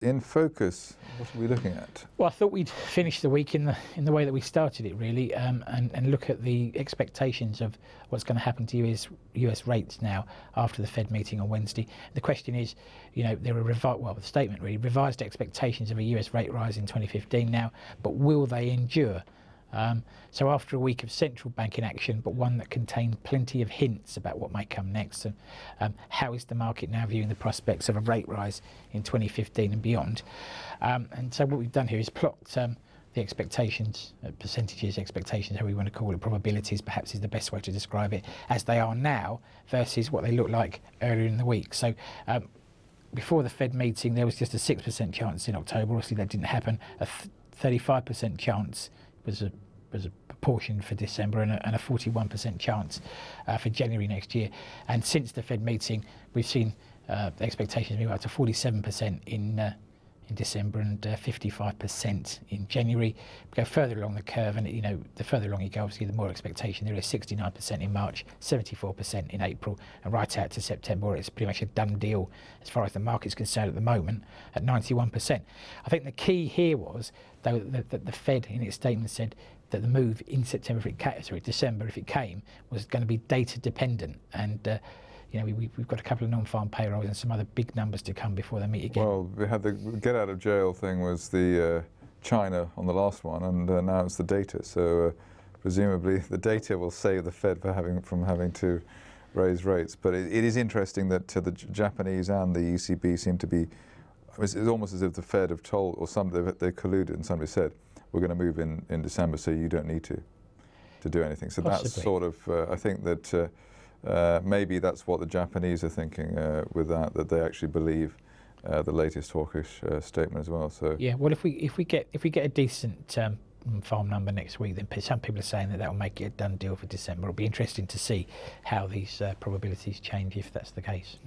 In focus, what are we looking at? Well, I thought we'd finish the week in the way that we started it, really, and look at the expectations of what's going to happen to US rates now after the Fed meeting on Wednesday. The question is, there are the statement really revised expectations of a US rate rise in 2015 now, but will they endure? So after a week of central banking action, but one that contained plenty of hints about what may come next, and how is the market now viewing the prospects of a rate rise in 2015 and beyond? And so what we've done here is plot the expectations, percentages, expectations, however you want to call it, probabilities perhaps is the best way to describe it, as they are now versus what they look like earlier in the week. So before the Fed meeting, there was just a 6% chance in October. Obviously that didn't happen. A 35% chance was a proportion for December, and a 41% chance for January next year. And since the Fed meeting, we've seen expectations move up to 47% in December and 55% in January. We go further along the curve, and the further along you go, obviously, the more expectation there is. 69% in March, 74% in April, and right out to September, it's pretty much a done deal as far as the market's concerned at the moment at 91%. I think the key here was, though, that the Fed in its statement said that the move in December, if it came, was going to be data dependent, and we've got a couple of non-farm payrolls and some other big numbers to come before they meet again. Well, we had the get out of jail thing was the China on the last one, and now it's the data. So presumably the data will save the Fed from having to raise rates. But it is interesting that the Japanese and the ECB seem to be. It's almost as if the Fed have told, or they colluded, and somebody said, "We're going to move in December, so you don't need to do anything." So Possibly. That's sort of. I think that. Maybe that's what the Japanese are thinking with that they actually believe the latest hawkish statement as well. So yeah, well, if we get a decent farm number next week, then some people are saying that will make it a done deal for December. It'll be interesting to see how these probabilities change if that's the case.